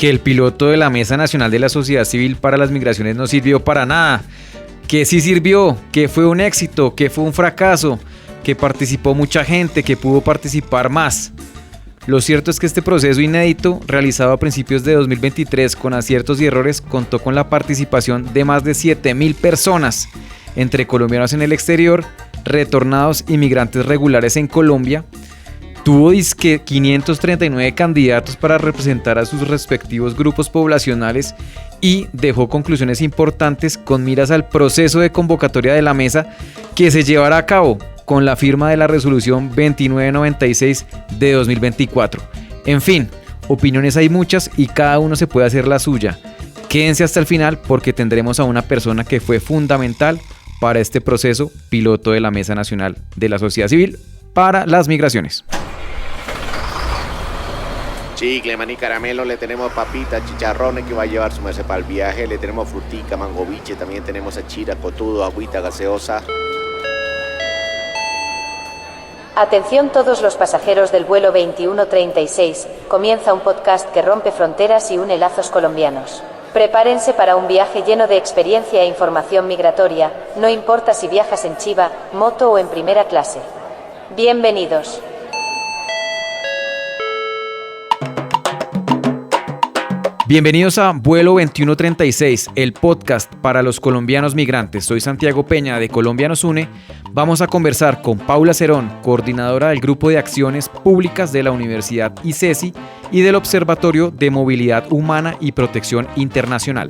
que el piloto de la Mesa Nacional de la Sociedad Civil para las Migraciones no sirvió para nada, que sí sirvió, que fue un éxito, que fue un fracaso, que participó mucha gente, que pudo participar más. Lo cierto es que este proceso inédito, realizado a principios de 2023 con aciertos y errores, contó con la participación de más de 7.000 personas, entre colombianos en el exterior, retornados y migrantes regulares en Colombia. Tuvo disque 539 candidatos para representar a sus respectivos grupos poblacionales y dejó conclusiones importantes con miras al proceso de convocatoria de la mesa que se llevará a cabo con la firma de la resolución 2996 de 2024. En fin, opiniones hay muchas y cada uno se puede hacer la suya. Quédense hasta el final porque tendremos a una persona que fue fundamental para este proceso, piloto de la Mesa Nacional de la Sociedad Civil para las Migraciones. Chicle, maní, caramelo, le tenemos papitas, chicharrones que va a llevar su merced para el viaje, le tenemos frutica, mangoviche, también tenemos achira, cotudo, agüita gaseosa. Atención todos los pasajeros del vuelo 2136, comienza un podcast que rompe fronteras y une lazos colombianos. Prepárense para un viaje lleno de experiencia e información migratoria, no importa si viajas en chiva, moto o en primera clase. Bienvenidos. Bienvenidos a Vuelo 2136, el podcast para los colombianos migrantes. Soy Santiago Peña de Colombia Nos Une. Vamos a conversar con Paula Cerón, coordinadora del Grupo de Acciones Públicas de la Universidad ICESI y del Observatorio de Movilidad Humana y Protección Internacional.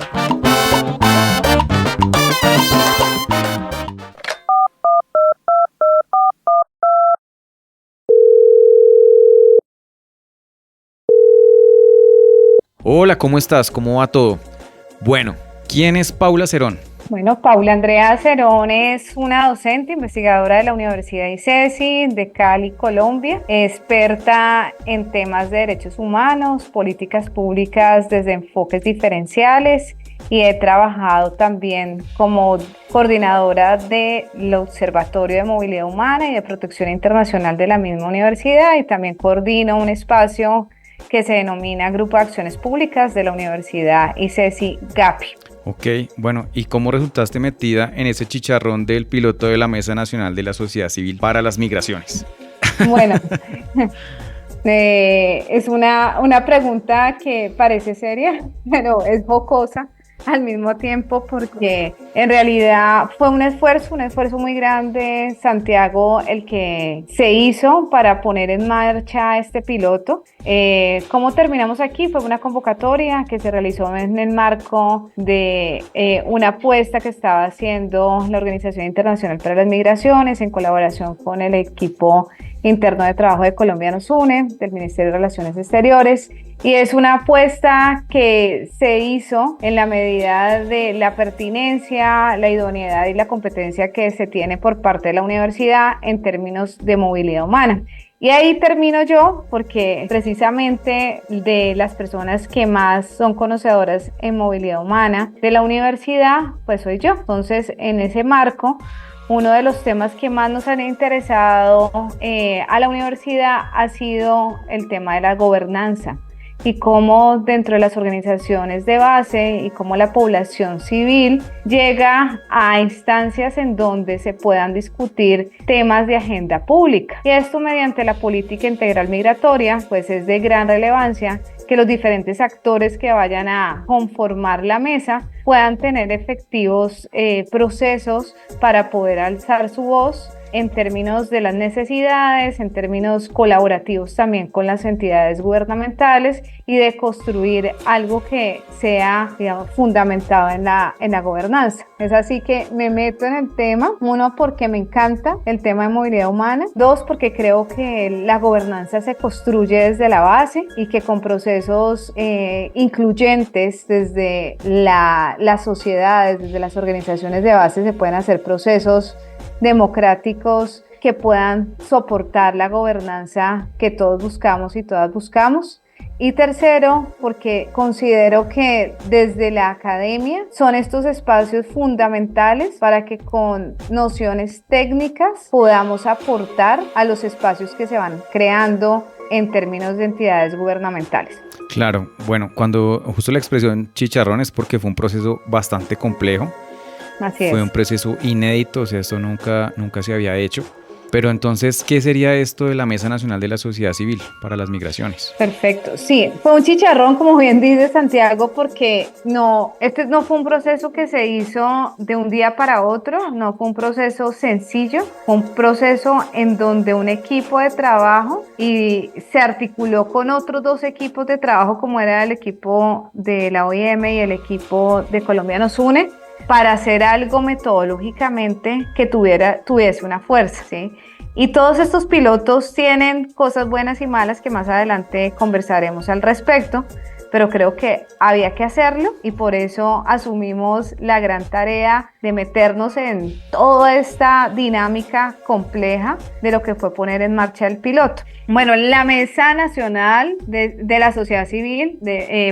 Hola, ¿cómo estás? ¿Cómo va todo? Bueno, ¿quién es Paula Cerón? Bueno, Paula Andrea Cerón es una docente investigadora de la Universidad ICESI de Cali, Colombia, experta en temas de derechos humanos, políticas públicas desde enfoques diferenciales y he trabajado también como coordinadora del Observatorio de Movilidad Humana y de Protección Internacional de la misma universidad y también coordino un espacio que se denomina Grupo de Acciones Públicas de la Universidad ICESI GAPI. Ok, bueno, ¿y cómo resultaste metida en ese chicharrón del piloto de la Mesa Nacional de la Sociedad Civil para las Migraciones? Bueno, es una pregunta que parece seria, pero es jocosa al mismo tiempo porque en realidad fue un esfuerzo muy grande, Santiago, el que se hizo para poner en marcha este piloto. ¿Cómo terminamos aquí? Fue una convocatoria que se realizó en el marco de una apuesta que estaba haciendo la Organización Internacional para las Migraciones en colaboración con el equipo interno de trabajo de Colombia Nos Une, del Ministerio de Relaciones Exteriores, y es una apuesta que se hizo en la medida de la pertinencia, la idoneidad y la competencia que se tiene por parte de la universidad en términos de movilidad humana. Y ahí termino yo, porque precisamente de las personas que más son conocedoras en movilidad humana de la universidad, pues soy yo. Entonces, en ese marco, uno de los temas que más nos han interesado a la universidad ha sido el tema de la gobernanza y cómo dentro de las organizaciones de base y cómo la población civil llega a instancias en donde se puedan discutir temas de agenda pública. Y esto mediante la política integral migratoria, pues es de gran relevancia que los diferentes actores que vayan a conformar la mesa puedan tener efectivos procesos para poder alzar su voz en términos de las necesidades, en términos colaborativos también con las entidades gubernamentales y de construir algo que sea, digamos, fundamentado en la gobernanza. Es así que me meto en el tema, uno, porque me encanta el tema de movilidad humana, dos, porque creo que la gobernanza se construye desde la base y que con procesos incluyentes desde las sociedades, desde las organizaciones de base se pueden hacer procesos democráticos que puedan soportar la gobernanza que todos buscamos y todas buscamos. Y tercero, porque considero que desde la academia son estos espacios fundamentales para que con nociones técnicas podamos aportar a los espacios que se van creando en términos de entidades gubernamentales. Claro, bueno, cuando justo la expresión chicharrón es porque fue un proceso bastante complejo. Así es. Fue un proceso inédito, o sea, esto nunca se había hecho. Pero entonces, ¿qué sería esto de la Mesa Nacional de la Sociedad Civil para las Migraciones? Perfecto, sí, fue un chicharrón, como bien dice Santiago, porque este no fue un proceso que se hizo de un día para otro, no fue un proceso sencillo, fue un proceso en donde un equipo de trabajo y se articuló con otros dos equipos de trabajo, como era el equipo de la OIM y el equipo de Colombia Nos Une, para hacer algo metodológicamente que tuviese una fuerza, ¿sí? Y todos estos pilotos tienen cosas buenas y malas que más adelante conversaremos al respecto, pero creo que había que hacerlo y por eso asumimos la gran tarea de meternos en toda esta dinámica compleja de lo que fue poner en marcha el piloto. Bueno, la Mesa Nacional de la Sociedad Civil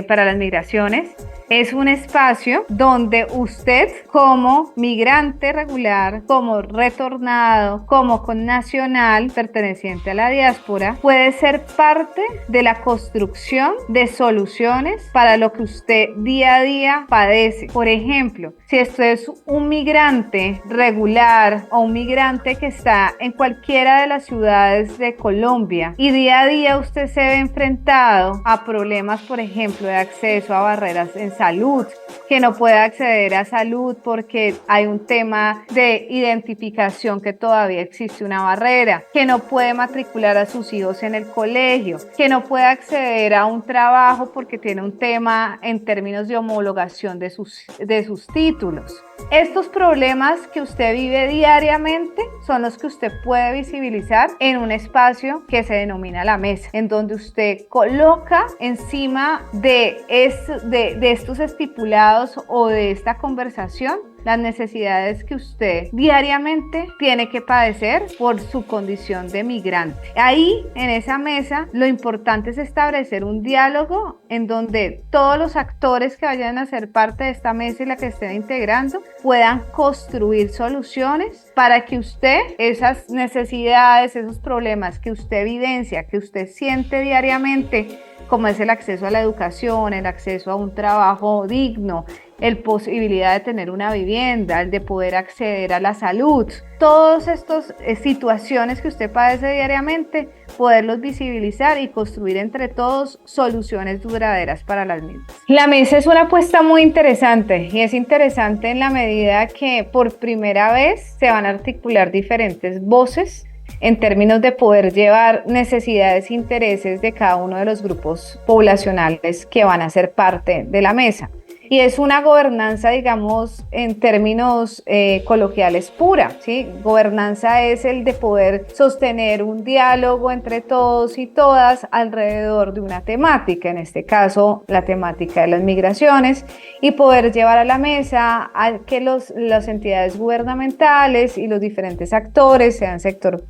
para las Migraciones es un espacio donde usted, como migrante regular, como retornado, como connacional perteneciente a la diáspora, puede ser parte de la construcción de soluciones para lo que usted día a día padece. Por ejemplo, si usted es un migrante regular o un migrante que está en cualquiera de las ciudades de Colombia y día a día usted se ve enfrentado a problemas, por ejemplo, de acceso a barreras en salud, que no puede acceder a salud porque hay un tema de identificación que todavía existe una barrera, que no puede matricular a sus hijos en el colegio, que no puede acceder a un trabajo porque tiene un tema en términos de homologación de sus títulos. Estos problemas que usted vive diariamente son los que usted puede visibilizar en un espacio que se denomina la mesa, en donde usted coloca encima de estos estipulados o de esta conversación las necesidades que usted diariamente tiene que padecer por su condición de migrante. Ahí, en esa mesa, lo importante es establecer un diálogo en donde todos los actores que vayan a ser parte de esta mesa y la que estén integrando puedan construir soluciones para que usted, esas necesidades, esos problemas que usted evidencia, que usted siente diariamente, como es el acceso a la educación, el acceso a un trabajo digno, la posibilidad de tener una vivienda, el de poder acceder a la salud, todas estas situaciones que usted padece diariamente, poderlos visibilizar y construir entre todos soluciones duraderas para las mismas. La mesa es una apuesta muy interesante y es interesante en la medida que por primera vez se van a articular diferentes voces en términos de poder llevar necesidades e intereses de cada uno de los grupos poblacionales que van a ser parte de la mesa. Y es una gobernanza, digamos, en términos coloquiales pura, ¿sí? Gobernanza es el de poder sostener un diálogo entre todos y todas alrededor de una temática, en este caso la temática de las migraciones, y poder llevar a la mesa a que las entidades gubernamentales y los diferentes actores, sean sector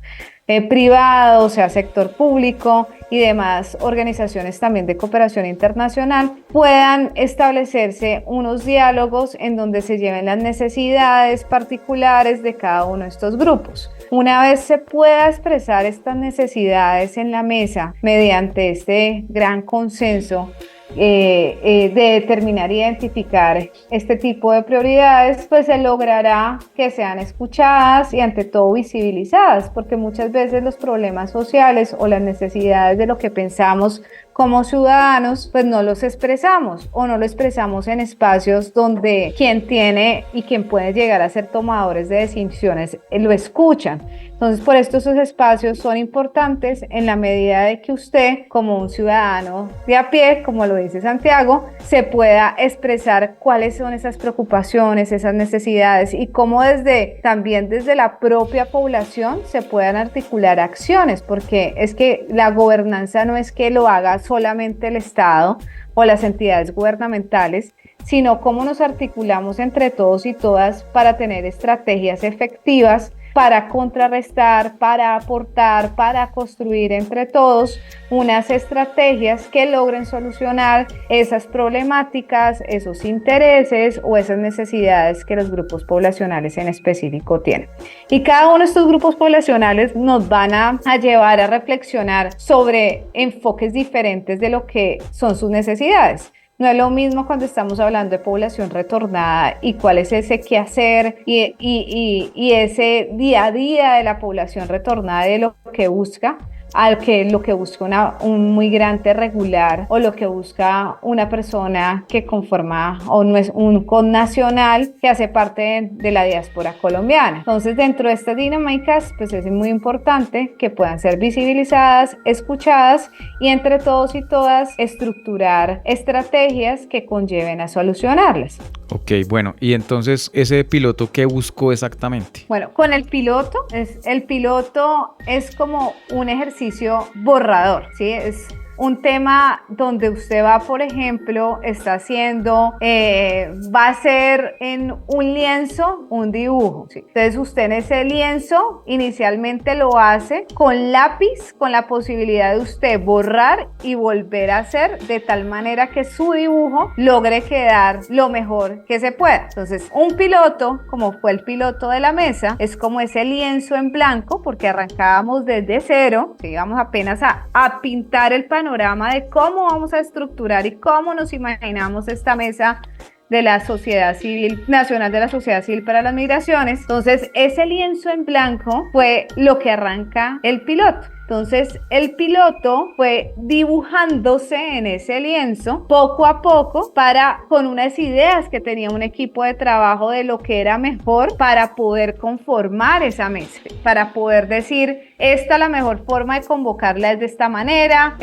privado, sea sector público y demás organizaciones también de cooperación internacional, puedan establecerse unos diálogos en donde se lleven las necesidades particulares de cada uno de estos grupos. Una vez se pueda expresar estas necesidades en la mesa mediante este gran consenso de determinar e identificar este tipo de prioridades, pues se logrará que sean escuchadas y ante todo visibilizadas, porque muchas veces los problemas sociales o las necesidades de lo que pensamos como ciudadanos, pues no los expresamos o no lo expresamos en espacios donde quien tiene y quien puede llegar a ser tomadores de decisiones lo escuchan. Entonces, por esto esos espacios son importantes en la medida de que usted, como un ciudadano de a pie, como lo dice Santiago, se pueda expresar cuáles son esas preocupaciones, esas necesidades y cómo también desde la propia población se puedan articular acciones, porque es que la gobernanza no es que lo haga solamente el Estado o las entidades gubernamentales, sino cómo nos articulamos entre todos y todas para tener estrategias efectivas para contrarrestar, para aportar, para construir entre todos unas estrategias que logren solucionar esas problemáticas, esos intereses o esas necesidades que los grupos poblacionales en específico tienen. Y cada uno de estos grupos poblacionales nos van a llevar a reflexionar sobre enfoques diferentes de lo que son sus necesidades. No es lo mismo cuando estamos hablando de población retornada y cuál es ese quehacer y ese día a día de la población retornada, de lo que busca, al que lo que busca un migrante regular o lo que busca una persona que conforma o no es un connacional que hace parte de la diáspora colombiana. Entonces, dentro de estas dinámicas, pues es muy importante que puedan ser visibilizadas, escuchadas y entre todos y todas estructurar estrategias que conlleven a solucionarlas. Ok, bueno, y entonces ese piloto, ¿qué buscó exactamente? Bueno, con el piloto es como un ejercicio borrador, ¿sí? Es un tema donde usted va, por ejemplo, va a hacer en un lienzo un dibujo, ¿sí? Entonces usted en ese lienzo inicialmente lo hace con lápiz, con la posibilidad de usted borrar y volver a hacer de tal manera que su dibujo logre quedar lo mejor que se pueda. Entonces un piloto, como fue el piloto de la mesa, es como ese lienzo en blanco porque arrancábamos desde cero, ¿sí? Vamos apenas a pintar el panorama de cómo vamos a estructurar y cómo nos imaginamos esta mesa de la Sociedad Civil Nacional de la Sociedad Civil para las Migraciones. Entonces, ese lienzo en blanco fue lo que arranca el piloto. Entonces, el piloto fue dibujándose en ese lienzo poco a poco con unas ideas que tenía un equipo de trabajo de lo que era mejor para poder conformar esa mesa, para poder decir, esta es la mejor forma de convocarla es de esta manera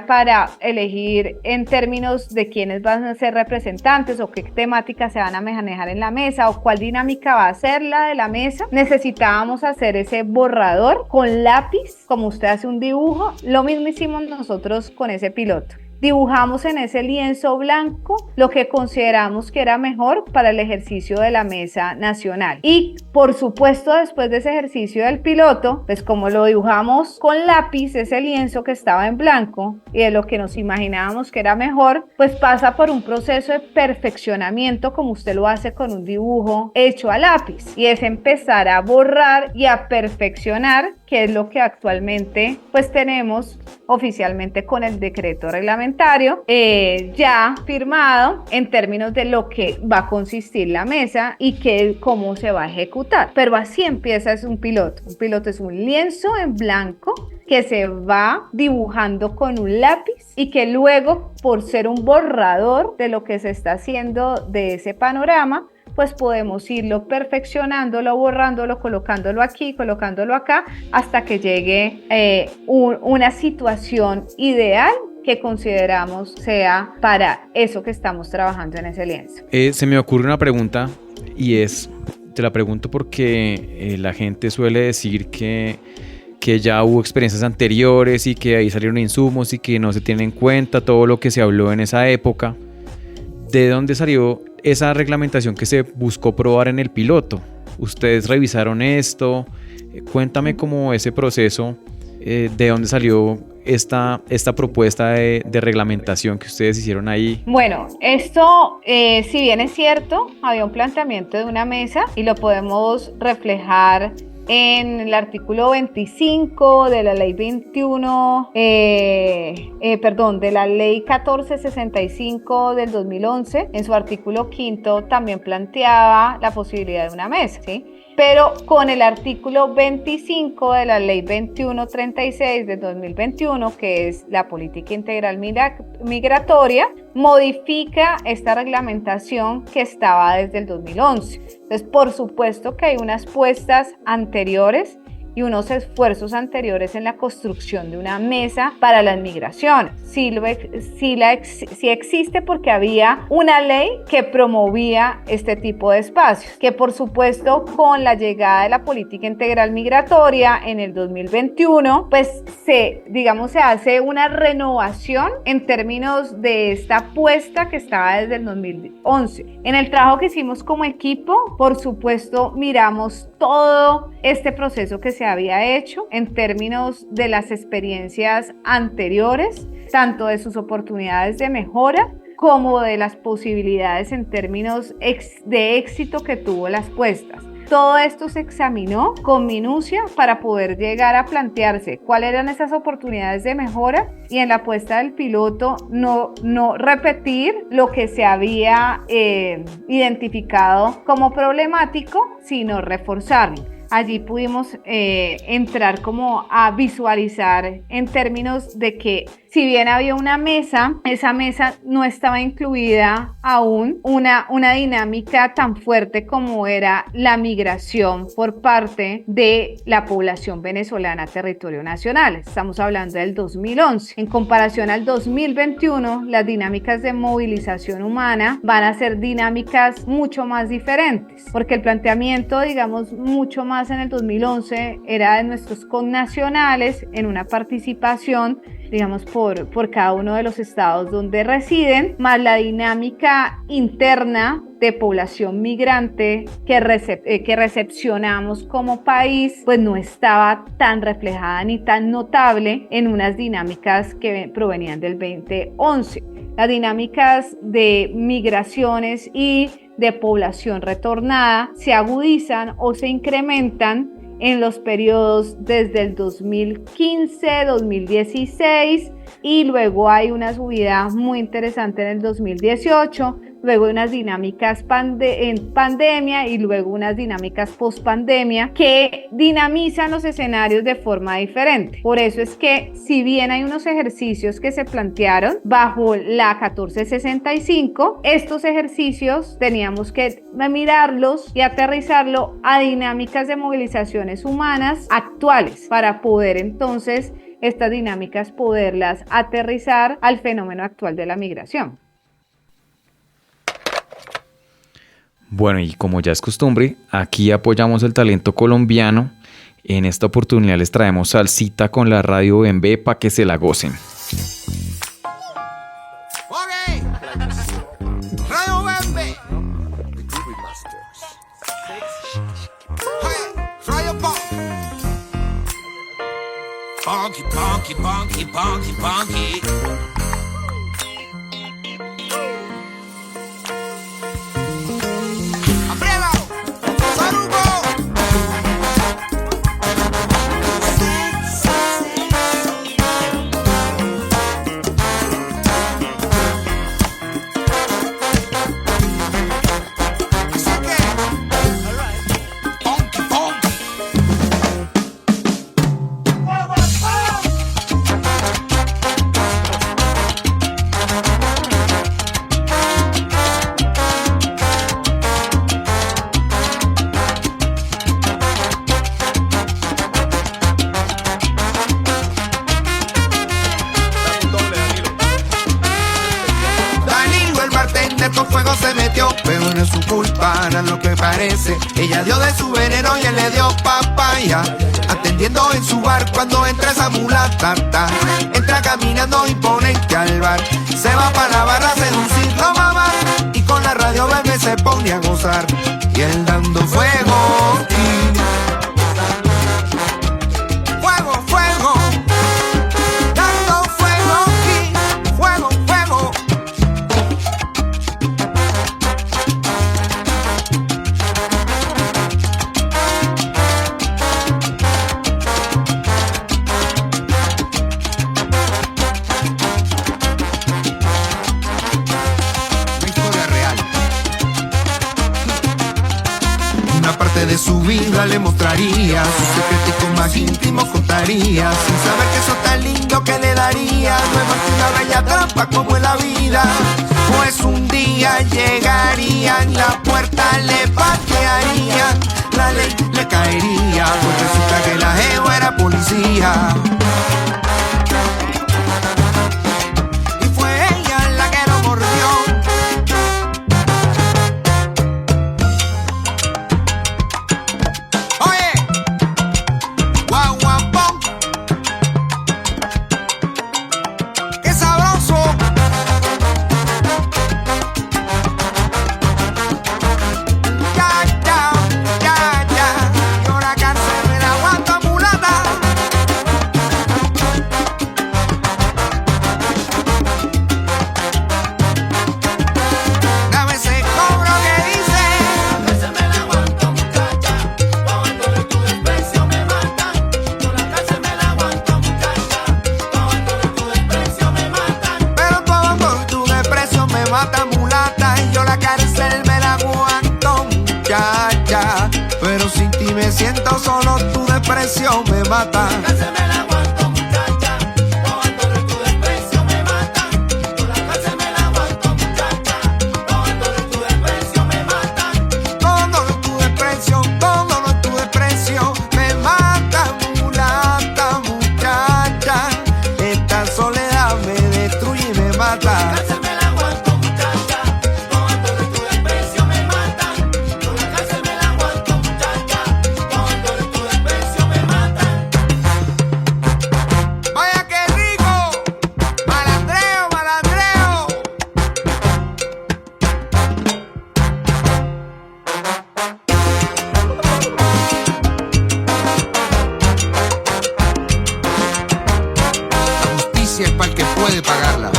para elegir en términos de quiénes van a ser representantes o qué temáticas se van a manejar en la mesa o cuál dinámica va a ser la de la mesa. Necesitábamos hacer ese borrador con lápiz, como usted hace un dibujo, lo mismo hicimos nosotros con ese piloto. Dibujamos en ese lienzo blanco lo que consideramos que era mejor para el ejercicio de la mesa nacional. Y por supuesto, después de ese ejercicio del piloto, pues como lo dibujamos con lápiz, ese lienzo que estaba en blanco y de lo que nos imaginábamos que era mejor, pues pasa por un proceso de perfeccionamiento como usted lo hace con un dibujo hecho a lápiz. Y es empezar a borrar y a perfeccionar, que es lo que actualmente pues tenemos oficialmente con el decreto reglamentario ya firmado en términos de lo que va a consistir la mesa y cómo se va a ejecutar. Pero así empieza, es un piloto. Un piloto es un lienzo en blanco que se va dibujando con un lápiz y que luego, por ser un borrador de lo que se está haciendo de ese panorama, pues podemos irlo perfeccionándolo, borrándolo, colocándolo aquí, colocándolo acá, hasta que llegue una situación ideal que consideramos sea para eso que estamos trabajando en ese lienzo. Se me ocurre una pregunta y te la pregunto porque la gente suele decir que ya hubo experiencias anteriores y que ahí salieron insumos y que no se tiene en cuenta todo lo que se habló en esa época. ¿De dónde salió esa reglamentación que se buscó probar en el piloto? ¿Ustedes revisaron esto? Cuéntame cómo ese proceso, de dónde salió esta propuesta de reglamentación que ustedes hicieron ahí. Bueno, esto, si bien es cierto, había un planteamiento de una mesa y lo podemos reflejar en el artículo 25 de la ley 1465 del 2011, en su artículo 5 también planteaba la posibilidad de una mesa, ¿sí? Pero con el artículo 25 de la ley 2136 del 2021, que es la política integral migratoria, modifica esta reglamentación que estaba desde el 2011. Entonces, por supuesto que hay unas puestas anteriores y unos esfuerzos anteriores en la construcción de una mesa para las migraciones. Sí existe porque había una ley que promovía este tipo de espacios, que por supuesto con la llegada de la política integral migratoria en el 2021, pues se hace una renovación en términos de esta apuesta que estaba desde el 2011. En el trabajo que hicimos como equipo, por supuesto, miramos todo este proceso que se había hecho en términos de las experiencias anteriores, tanto de sus oportunidades de mejora como de las posibilidades en términos de éxito que tuvo las puestas. Todo esto se examinó con minucia para poder llegar a plantearse cuáles eran esas oportunidades de mejora y en la puesta del piloto no repetir lo que se había identificado como problemático, sino reforzarlo. Allí pudimos entrar como a visualizar en términos de que si bien había una mesa, esa mesa no estaba incluida aún una dinámica tan fuerte como era la migración por parte de la población venezolana a territorio nacional. Estamos hablando del 2011. En comparación al 2021, las dinámicas de movilización humana van a ser dinámicas mucho más diferentes, porque el planteamiento, mucho más en el 2011 era de nuestros connacionales en una participación por cada uno de los estados donde residen, más la dinámica interna de población migrante que recepcionamos como país, pues no estaba tan reflejada ni tan notable en unas dinámicas que provenían del 2011. Las dinámicas de migraciones y de población retornada se agudizan o se incrementan en los periodos desde el 2015, 2016 y luego hay una subida muy interesante en el 2018, luego unas dinámicas en pandemia y luego unas dinámicas post pandemia que dinamizan los escenarios de forma diferente. Por eso es que si bien hay unos ejercicios que se plantearon bajo la 1465, estos ejercicios teníamos que mirarlos y aterrizarlo a dinámicas de movilizaciones humanas actuales para poder entonces estas dinámicas poderlas aterrizar al fenómeno actual de la migración. Bueno, y como ya es costumbre, aquí apoyamos el talento colombiano. En esta oportunidad les traemos salsita con la radio Bembe para que se la gocen. Okay. Radio Bembe. Radio Pop. Funky, funky, funky, funky, funky. Ella dio de su veneno y él le dio papaya. Atendiendo en su bar cuando entra esa mulata. Entra caminando imponente al bar. Se va para la barra a seducirlo mamá. Y con la radio Bembe se pone a gozar. Y él dando fuego. Fuego, fuego. Dando fuego y fuego, fuego. De su vida le mostraría, sus secretos más íntimos contaría, sin saber que eso tan lindo que le daría, no es más que una bella trampa como en la vida, pues un día llegarían, la puerta le patearían, la ley le caería, pues resulta que la jeva era policía. Y fue ella la que lo mordió. Oye, guaguapón, qué sabroso. Yo la cárcel me la aguanto mulata. Dame ese cobro que dice. Ese me la aguanto muchacha. Pagando de tu desprecio me matan. Yo la cárcel me la aguanto muchacha. Pagando de tu desprecio me matan. Pero pagando de tu desprecio me mata mulata. Y yo la cárcel me la aguanto muchacha. Pero sin ti me siento solo, tu desprecio me mata. La cárcel me la aguanto muchacha. Pagando de tu desprecio me matan. Yo la cárcel me la aguanto muchacha. Pagando de tu desprecio me matan. Todo de tu desprecio, todo de tu desprecio me mata mulata muchacha. Esta soledad me destruye y me mata. La cárcel me la aguanto muchacha. Pagando de tu desprecio me matan. Yo la cárcel me la aguanto muchacha. Pagando de tu desprecio me matan. Vaya que rico, malandreo, malandreo. La justicia es para el que puede pagarla.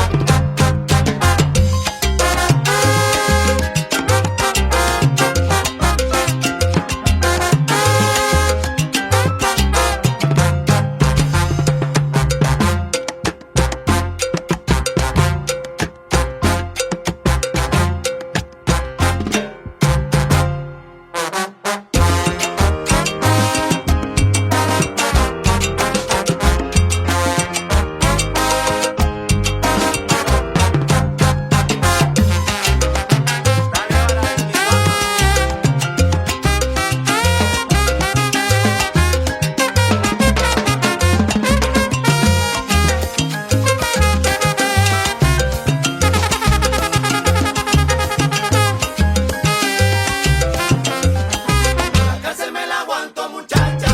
La cárcel me la aguanto muchacha.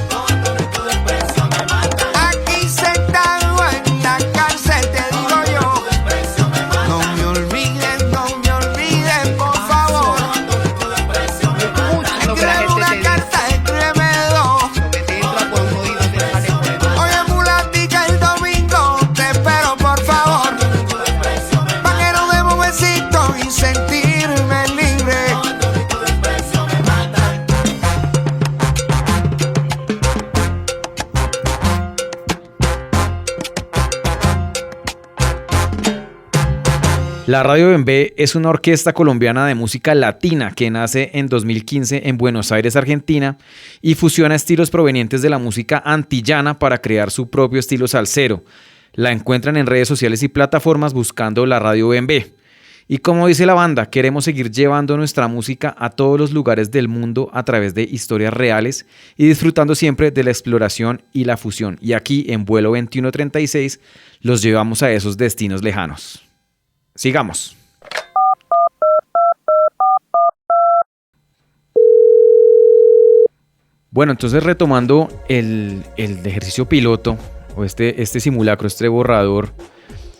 Pagando de tu desprecio me matan. Aquí sentado en la cárcel te digo yo. No me olvides, por favor. Pagando de tu desprecio me matan. Escribe una carta, escríbeme dos. Oye mulatica, el domingo te espero por favor. Pa' que nos demos besitos y sentirme libre. La Radio Bembe es una orquesta colombiana de música latina que nace en 2015 en Buenos Aires, Argentina, y fusiona estilos provenientes de la música antillana para crear su propio estilo salsero. La encuentran en redes sociales y plataformas buscando la Radio Bembe. Y como dice la banda, queremos seguir llevando nuestra música a todos los lugares del mundo a través de historias reales y disfrutando siempre de la exploración y la fusión. Y aquí en Vuelo 2136 los llevamos a esos destinos lejanos. Sigamos. Bueno, entonces retomando el ejercicio piloto o este simulacro, este borrador,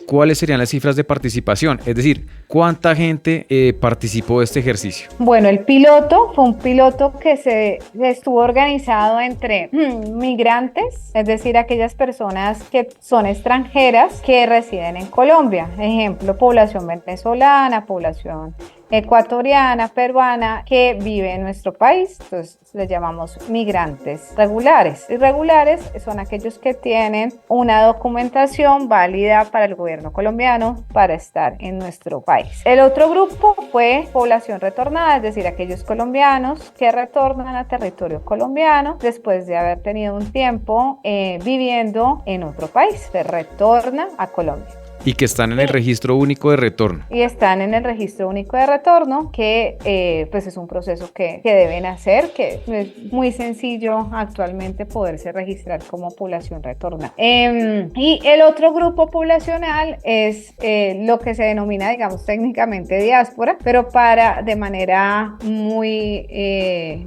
¿cuáles serían las cifras de participación? Es decir, ¿cuánta gente participó de este ejercicio? Bueno, el piloto fue un piloto que se estuvo organizado entre migrantes, es decir, aquellas personas que son extranjeras que residen en Colombia. Ejemplo, población venezolana, población ecuatoriana, peruana, que vive en nuestro país. Entonces les llamamos migrantes regulares. Irregulares son aquellos que tienen una documentación válida para el gobierno colombiano para estar en nuestro país. El otro grupo fue población retornada, es decir, aquellos colombianos que retornan a territorio colombiano después de haber tenido un tiempo viviendo en otro país, se retorna a Colombia. Y que están en el registro único de retorno. Y están en el registro único de retorno, que pues es un proceso que deben hacer, que es muy sencillo actualmente poderse registrar como población retornada. Y el otro grupo poblacional es lo que se denomina, digamos, técnicamente diáspora, pero de manera muy,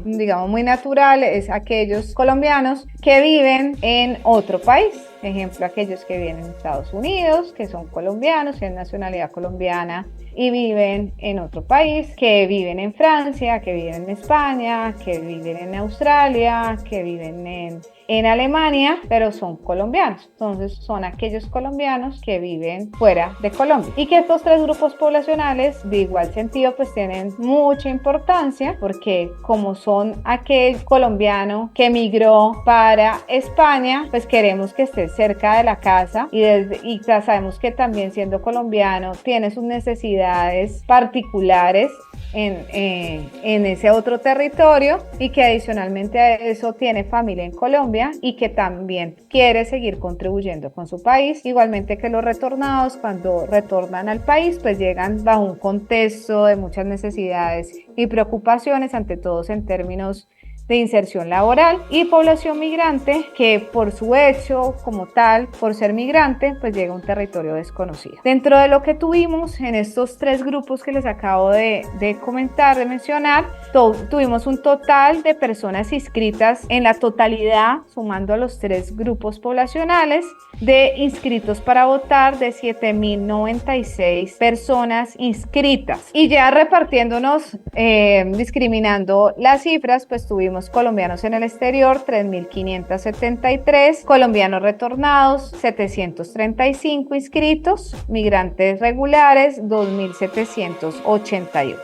digamos, muy natural, es aquellos colombianos que viven en otro país. Ejemplo, aquellos que viven en Estados Unidos, que son colombianos, tienen nacionalidad colombiana y viven en otro país, que viven en Francia, que viven en España, que viven en Australia, que viven en Alemania, pero son colombianos. Entonces son aquellos colombianos que viven fuera de Colombia. Y que estos tres grupos poblacionales, de igual sentido, pues tienen mucha importancia, porque como son aquel colombiano que emigró para España, pues queremos que esté cerca de la casa y ya sabemos que también, siendo colombiano, tiene sus necesidades particulares en ese otro territorio, y que adicionalmente a eso tiene familia en Colombia y que también quiere seguir contribuyendo con su país. Igualmente que los retornados, cuando retornan al país, pues llegan bajo un contexto de muchas necesidades y preocupaciones, ante todos en términos de inserción laboral, y población migrante, que por su hecho como tal, por ser migrante, pues llega a un territorio desconocido. Dentro de lo que tuvimos en estos tres grupos que les acabo de comentar, de mencionar, tuvimos un total de personas inscritas en la totalidad, sumando a los tres grupos poblacionales, de inscritos para votar, de 7.096 personas inscritas. Y ya repartiéndonos, discriminando las cifras, pues tuvimos colombianos en el exterior 3.573, colombianos retornados 735 inscritos, migrantes regulares 2.788.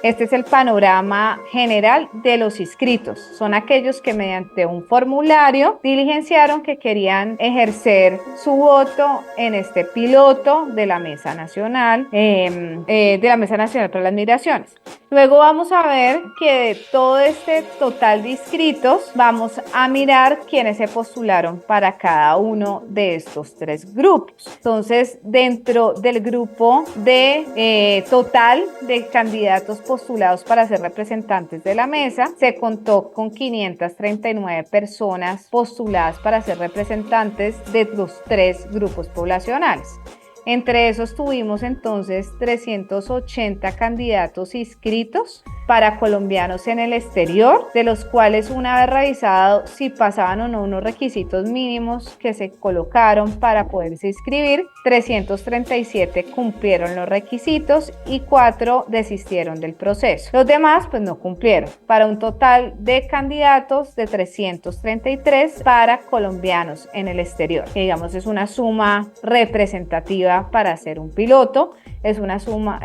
Este es el panorama general de los inscritos. Son aquellos que mediante un formulario diligenciaron que querían ejercer su voto en este piloto de la Mesa Nacional, para las Migraciones. Luego vamos a ver que de todo este total de inscritos, vamos a mirar quiénes se postularon para cada uno de estos tres grupos. Entonces, dentro del grupo de total de candidatos postulados para ser representantes de la mesa, se contó con 539 personas postuladas para ser representantes de los tres grupos poblacionales. Entre esos tuvimos entonces 380 candidatos inscritos para colombianos en el exterior, de los cuales, una vez revisado si pasaban o no unos requisitos mínimos que se colocaron para poderse inscribir, 337 cumplieron los requisitos y 4 desistieron del proceso. Los demás pues no cumplieron, para un total de candidatos de 333 para colombianos en el exterior, que digamos es una suma representativa para hacer un piloto. Es una suma,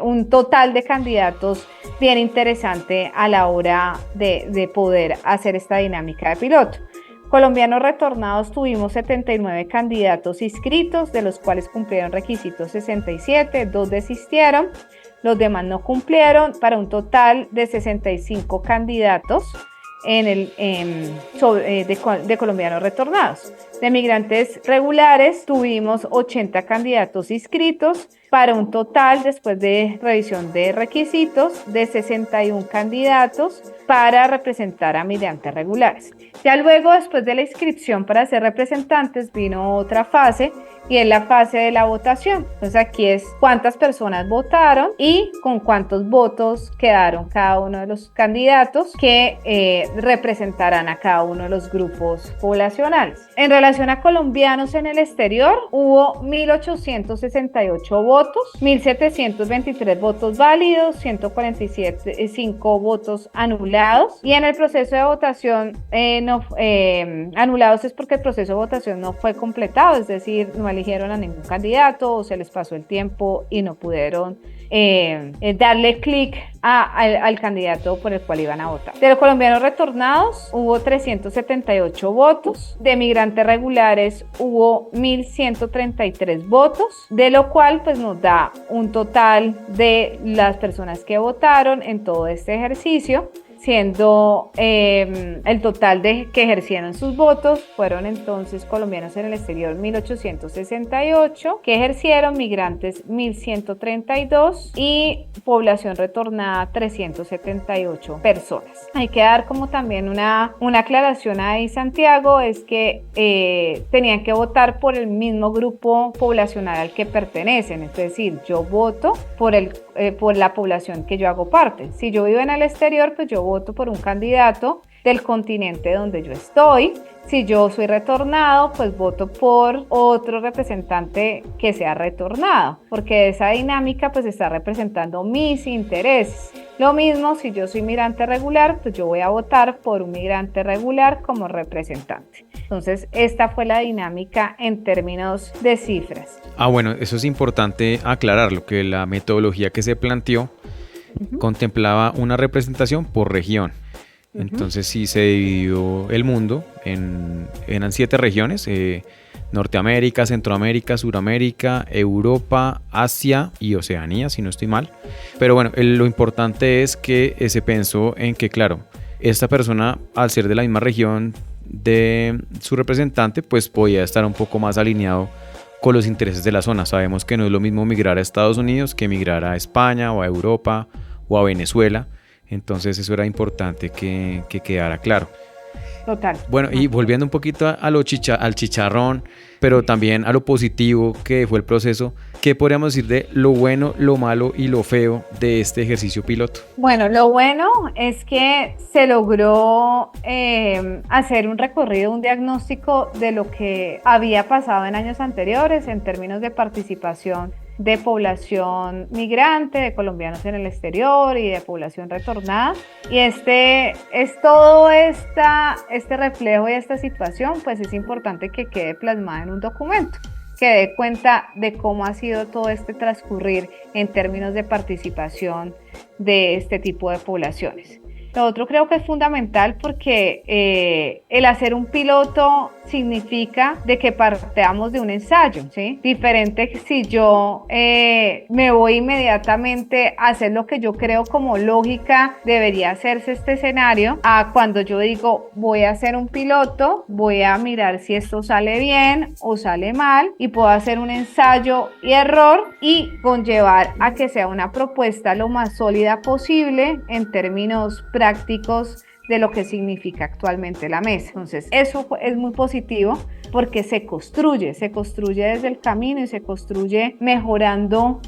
un total de candidatos bien interesante a la hora de poder hacer esta dinámica de piloto. Colombianos retornados tuvimos 79 candidatos inscritos, de los cuales cumplieron requisitos 67, 2 desistieron, los demás no cumplieron, para un total de 65 candidatos de colombianos retornados. De migrantes regulares tuvimos 80 candidatos inscritos, para un total, después de revisión de requisitos, de 61 candidatos para representar a migrantes regulares. Ya luego, después de la inscripción para ser representantes, vino otra fase, y es la fase de la votación. Entonces aquí es cuántas personas votaron y con cuántos votos quedaron cada uno de los candidatos que representarán a cada uno de los grupos poblacionales. En relación a colombianos en el exterior, hubo 1.868 votos, 1.723 votos válidos, 145 votos anulados, y en el proceso de votación anulados es porque el proceso de votación no fue completado, es decir, no eligieron a ningún candidato o se les pasó el tiempo y no pudieron darle clic al candidato por el cual iban a votar. De los colombianos retornados hubo 378 votos, de migrantes regulares hubo 1.133 votos, de lo cual pues nos da un total de las personas que votaron en todo este ejercicio siendo el total de que ejercieron sus votos fueron entonces colombianos en el exterior 1.868, que ejercieron migrantes 1.132 y población retornada 378 personas. Hay que dar como también una aclaración ahí, Santiago, es que tenían que votar por el mismo grupo poblacional al que pertenecen, es decir, yo voto por la población que yo hago parte. Si yo vivo en el exterior, pues yo voto por un candidato del continente donde yo estoy. Si yo soy retornado, pues voto por otro representante que sea retornado, porque esa dinámica pues está representando mis intereses. Lo mismo si yo soy migrante regular, pues yo voy a votar por un migrante regular como representante. Entonces, esta fue la dinámica en términos de cifras. Bueno, eso es importante aclararlo, que la metodología que se planteó contemplaba una representación por región. Entonces sí se dividió el mundo eran 7 regiones, Norteamérica, Centroamérica, Suramérica, Europa, Asia y Oceanía, si no estoy mal. Pero bueno, lo importante es que se pensó en que, claro, esta persona, al ser de la misma región de su representante, pues podía estar un poco más alineado con los intereses de la zona. Sabemos que no es lo mismo migrar a Estados Unidos que migrar a España o a Europa o a Venezuela. Entonces eso era importante que quedara claro. Total. Bueno, y volviendo un poquito al chicharrón, pero también a lo positivo que fue el proceso, ¿qué podríamos decir de lo bueno, lo malo y lo feo de este ejercicio piloto? Bueno, lo bueno es que se logró hacer un recorrido, un diagnóstico de lo que había pasado en años anteriores en términos de participación de población migrante, de colombianos en el exterior y de población retornada. Y todo este reflejo y esta situación, pues es importante que quede plasmada en un documento, que dé cuenta de cómo ha sido todo este transcurrir en términos de participación de este tipo de poblaciones. Lo otro creo que es fundamental porque el hacer un piloto significa de que partamos de un ensayo, ¿sí? Diferente si yo me voy inmediatamente a hacer lo que yo creo como lógica debería hacerse este escenario, a cuando yo digo voy a hacer un piloto, voy a mirar si esto sale bien o sale mal y puedo hacer un ensayo y error y conllevar a que sea una propuesta lo más sólida posible en términos prácticos de lo que significa actualmente la mesa. Entonces, eso es muy positivo porque se construye desde el camino y se construye mejorando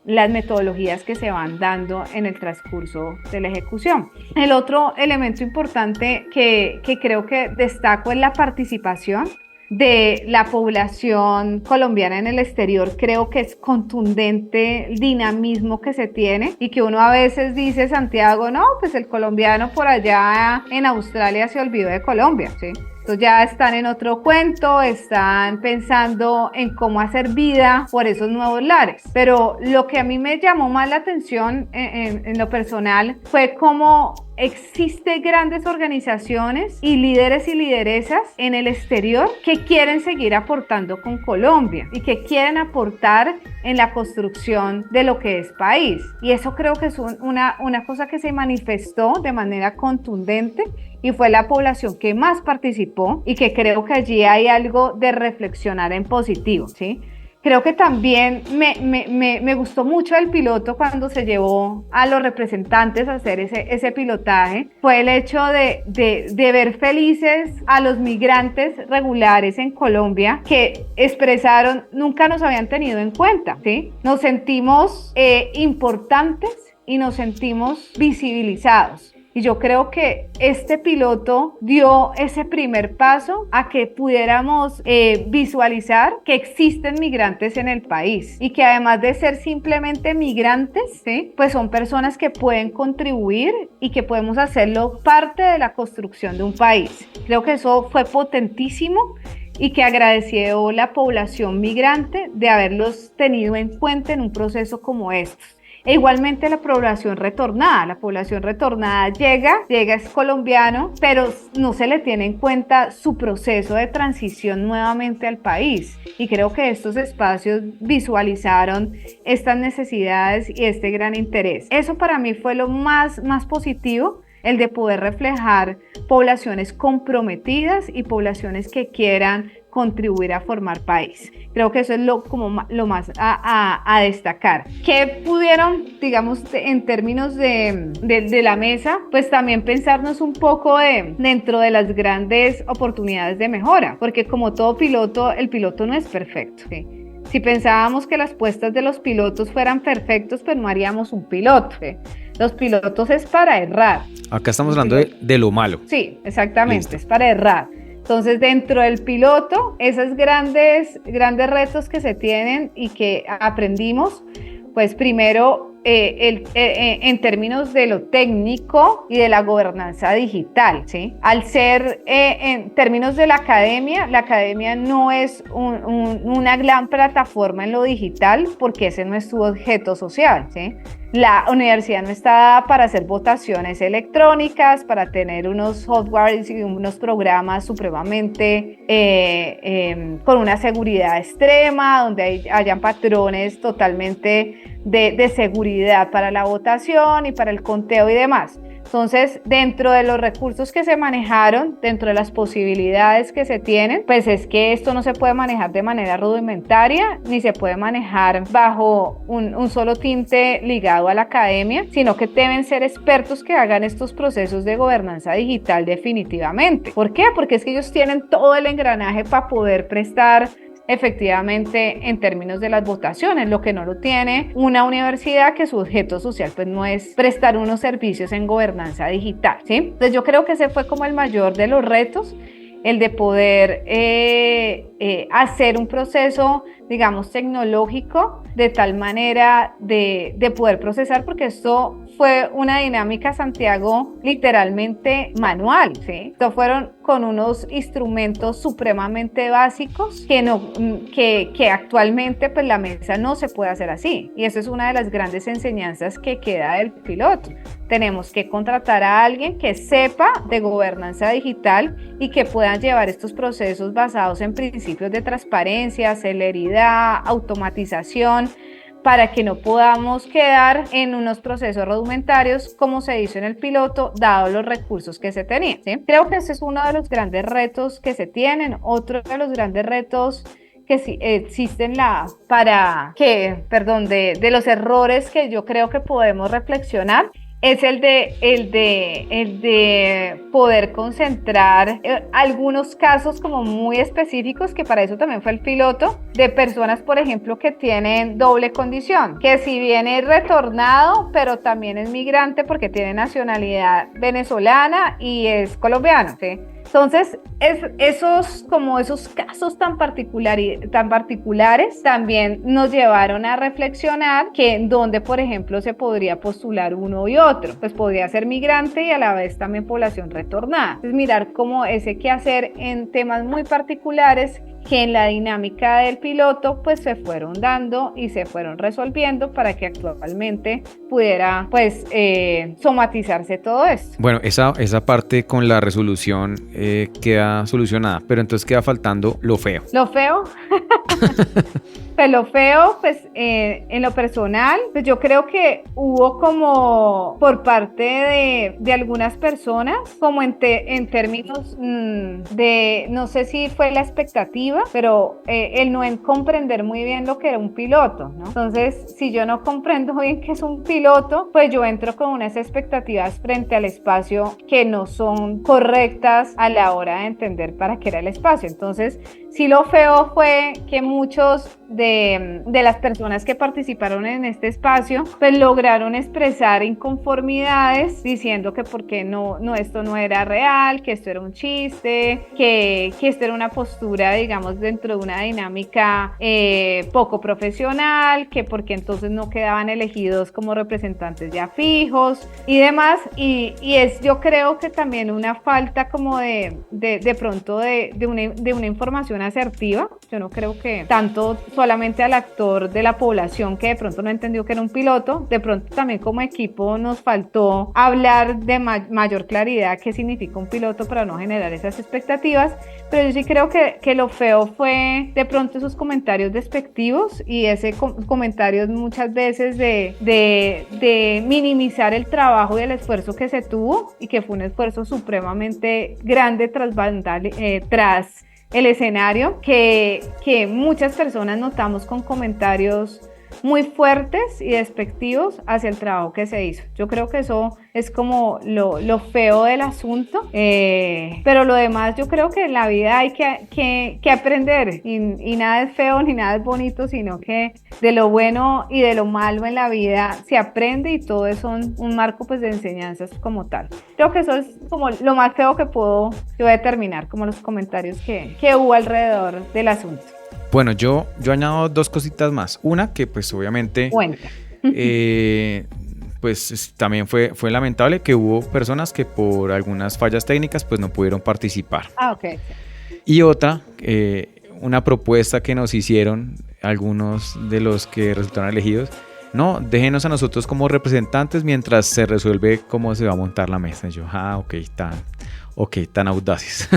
las metodologías que se van dando en el transcurso de la ejecución. El otro elemento importante que creo que destaco es la participación de la población colombiana en el exterior. Creo que es contundente el dinamismo que se tiene y que uno a veces dice, Santiago, no, pues el colombiano por allá en Australia se olvidó de Colombia, ¿sí? Entonces ya están en otro cuento, están pensando en cómo hacer vida por esos nuevos lares. Pero lo que a mí me llamó más la atención en lo personal fue cómo existen grandes organizaciones y líderes y lideresas en el exterior que quieren seguir aportando con Colombia y que quieren aportar en la construcción de lo que es país. Y eso creo que es una cosa que se manifestó de manera contundente y fue la población que más participó y que creo que allí hay algo de reflexionar en positivo, ¿sí? Creo que también me gustó mucho el piloto cuando se llevó a los representantes a hacer ese pilotaje. Fue el hecho de ver felices a los migrantes regulares en Colombia que expresaron nunca nos habían tenido en cuenta, ¿sí? Nos sentimos importantes y nos sentimos visibilizados. Y yo creo que este piloto dio ese primer paso a que pudiéramos visualizar que existen migrantes en el país y que además de ser simplemente migrantes, ¿sí? Pues son personas que pueden contribuir y que podemos hacerlo parte de la construcción de un país. Creo que eso fue potentísimo y que agradeció la población migrante de haberlos tenido en cuenta en un proceso como estos. E igualmente la población retornada llega, es colombiano, pero no se le tiene en cuenta su proceso de transición nuevamente al país. Y creo que estos espacios visualizaron estas necesidades y este gran interés. Eso para mí fue lo más positivo, el de poder reflejar poblaciones comprometidas y poblaciones que quieran contribuir a formar país. Creo que eso es lo más a destacar. ¿Qué pudieron, digamos, en términos de la mesa? Pues también pensarnos un poco dentro de las grandes oportunidades de mejora, porque como todo piloto, el piloto no es perfecto, ¿sí? Si pensábamos que las puestas de los pilotos fueran perfectos, pues no haríamos un piloto, ¿sí? Los pilotos es para errar. Acá estamos hablando de lo malo. Sí, exactamente, Listo. es para errar. Entonces, dentro del piloto, esos grandes retos que se tienen y que aprendimos, pues primero, en términos de lo técnico y de la gobernanza digital, ¿sí? Al ser, en términos de la academia no es una gran plataforma en lo digital porque ese no es su objeto social, ¿sí? La universidad no está dada para hacer votaciones electrónicas, para tener unos softwares y unos programas supremamente con una seguridad extrema, donde hayan patrones totalmente de seguridad para la votación y para el conteo y demás. Entonces, dentro de los recursos que se manejaron, dentro de las posibilidades que se tienen, pues es que esto no se puede manejar de manera rudimentaria, ni se puede manejar bajo un solo tinte ligado a la academia, sino que deben ser expertos que hagan estos procesos de gobernanza digital definitivamente. ¿Por qué? Porque es que ellos tienen todo el engranaje para poder prestar efectivamente en términos de las votaciones, lo que no lo tiene una universidad que su objeto social pues no es prestar unos servicios en gobernanza digital, ¿sí? Entonces yo creo que ese fue como el mayor de los retos, el de poder hacer un proceso, digamos, tecnológico de tal manera de poder procesar, porque esto fue una dinámica, Santiago, literalmente manual, ¿sí? Esto fueron con unos instrumentos supremamente básicos que actualmente pues la mesa no se puede hacer así, y eso es una de las grandes enseñanzas que queda del piloto. Tenemos que contratar a alguien que sepa de gobernanza digital y que puedan llevar estos procesos basados en principios de transparencia, celeridad, automatización, para que no podamos quedar en unos procesos rudimentarios como se hizo en el piloto, dado los recursos que se tenían, ¿sí? Creo que ese es uno de los grandes retos que se tienen. Otro de los grandes retos que sí, existen de los errores que yo creo que podemos reflexionar, es el de poder concentrar algunos casos como muy específicos, que para eso también fue el piloto, de personas, por ejemplo, que tienen doble condición, que si bien es retornado, pero también es migrante porque tiene nacionalidad venezolana y es colombiano, ¿sí? Entonces, esos casos tan particulares también nos llevaron a reflexionar que en donde, por ejemplo, se podría postular uno y otro. Pues podría ser migrante y a la vez también población retornada. Entonces, mirar cómo ese qué hacer en temas muy particulares que en la dinámica del piloto pues se fueron dando y se fueron resolviendo para que actualmente pudiera pues somatizarse todo esto. Bueno, esa parte con la resolución queda solucionada, pero entonces queda faltando lo feo. ¿Lo feo? Pues lo feo, pues en lo personal, pues yo creo que hubo como por parte de algunas personas, como en términos de, no sé si fue la expectativa, pero el no en comprender muy bien lo que era un piloto, ¿no? Entonces, si yo no comprendo bien qué es un piloto, pues yo entro con unas expectativas frente al espacio que no son correctas a la hora de entender para qué era el espacio. Entonces, sí, lo feo fue que muchos de las personas que participaron en este espacio pues lograron expresar inconformidades diciendo que porque no esto no era real, que esto era un chiste, que esto era una postura, digamos, dentro de una dinámica poco profesional, que porque entonces no quedaban elegidos como representantes ya fijos y demás, y es, yo creo que también una falta como de pronto de una información asertiva. Yo no creo que tanto solamente efectivamente al actor de la población que de pronto no entendió que era un piloto. De pronto también como equipo nos faltó hablar de mayor claridad qué significa un piloto para no generar esas expectativas, pero yo sí creo que lo feo fue de pronto esos comentarios despectivos y ese comentarios muchas veces de minimizar el trabajo y el esfuerzo que se tuvo, y que fue un esfuerzo supremamente grande tras el escenario, que muchas personas notamos con comentarios muy fuertes y despectivos hacia el trabajo que se hizo. Yo creo que eso es como lo feo del asunto, pero lo demás yo creo que en la vida hay que aprender, y nada es feo ni nada es bonito, sino que de lo bueno y de lo malo en la vida se aprende, y todo es un marco pues de enseñanzas como tal. Creo que eso es como lo más feo que puedo yo determinar, como los comentarios que hubo alrededor del asunto. Bueno, yo añado dos cositas más. Una, que pues obviamente pues también fue lamentable que hubo personas que por algunas fallas técnicas pues no pudieron participar. Ok. Y otra, una propuesta que nos hicieron algunos de los que resultaron elegidos: no, déjenos a nosotros como representantes mientras se resuelve cómo se va a montar la mesa. Y yo, tan audaces.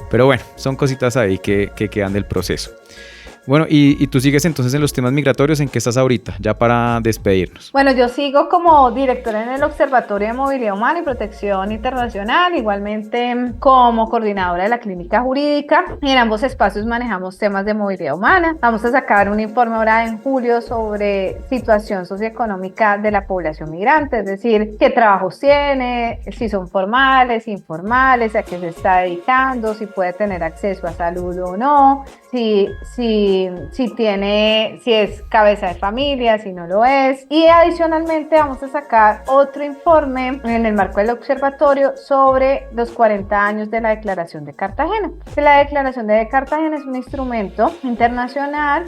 Pero bueno, son cositas ahí que quedan del proceso. Bueno, y tú sigues entonces en los temas migratorios. ¿En qué estás ahorita? Ya para despedirnos. Bueno, yo sigo como directora en el Observatorio de Movilidad Humana y Protección Internacional, igualmente como coordinadora de la Clínica Jurídica, y en ambos espacios manejamos temas de movilidad humana. Vamos a sacar un informe ahora en julio sobre situación socioeconómica de la población migrante, es decir, qué trabajos tiene, si son formales, informales, a qué se está dedicando, si puede tener acceso a salud o no, si es cabeza de familia, si no lo es. Y adicionalmente vamos a sacar otro informe en el marco del observatorio sobre los 40 años de la Declaración de Cartagena. La Declaración de Cartagena es un instrumento internacional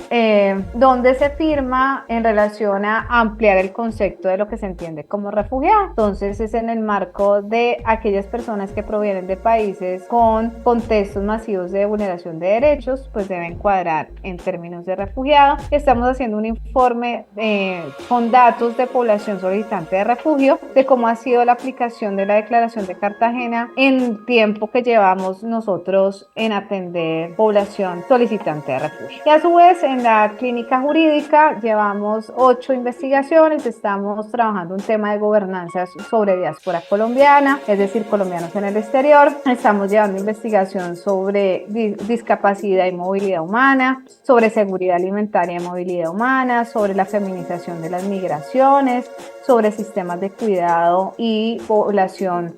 donde se firma en relación a ampliar el concepto de lo que se entiende como refugiado. Entonces es en el marco de aquellas personas que provienen de países con contextos masivos de vulneración de derechos, pues deben cuadrar en términos de refugiado. Estamos haciendo un informe con datos de población solicitante de refugio, de cómo ha sido la aplicación de la Declaración de Cartagena en el tiempo que llevamos nosotros en atender población solicitante de refugio. Y a su vez en la Clínica Jurídica llevamos 8 investigaciones. Estamos trabajando un tema de gobernanza sobre diáspora colombiana, es decir, colombianos en el exterior. Estamos llevando investigación sobre discapacidad y movilidad humana, sobre seguridad alimentaria y movilidad humana, sobre la feminización de las migraciones, sobre sistemas de cuidado y población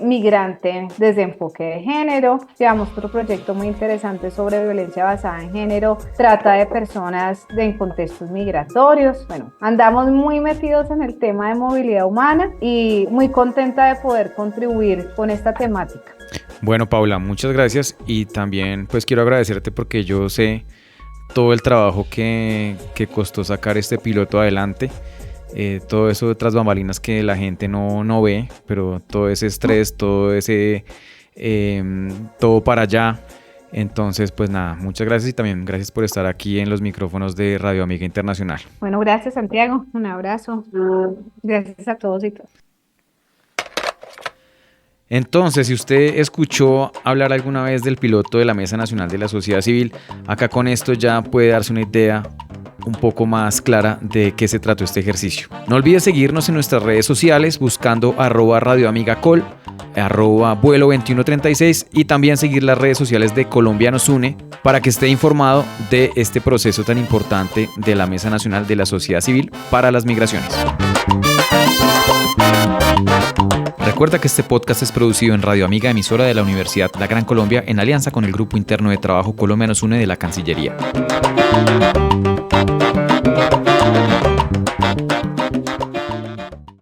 migrante desde enfoque de género. Llevamos otro proyecto muy interesante sobre violencia basada en género, trata de personas en contextos migratorios. Bueno, andamos muy metidos en el tema de movilidad humana y muy contenta de poder contribuir con esta temática. Bueno, Paula, muchas gracias, y también pues quiero agradecerte porque yo sé todo el trabajo que costó sacar este piloto adelante, todo eso de tras bambalinas que la gente no ve, pero todo ese estrés, todo ese todo para allá. Entonces pues nada, muchas gracias, y también gracias por estar aquí en los micrófonos de Radio Amiga Internacional. Bueno, gracias Santiago, un abrazo, gracias a todos y todas. Entonces, si usted escuchó hablar alguna vez del piloto de la Mesa Nacional de la Sociedad Civil, acá con esto ya puede darse una idea un poco más clara de qué se trató este ejercicio. No olvide seguirnos en nuestras redes sociales buscando @radioamigacol, @vuelo2136, y también seguir las redes sociales de Colombianos Une para que esté informado de este proceso tan importante de la Mesa Nacional de la Sociedad Civil para las Migraciones. Recuerda que este podcast es producido en Radio Amiga, emisora de la Universidad La Gran Colombia, en alianza con el Grupo Interno de Trabajo Colombianos Une de la Cancillería.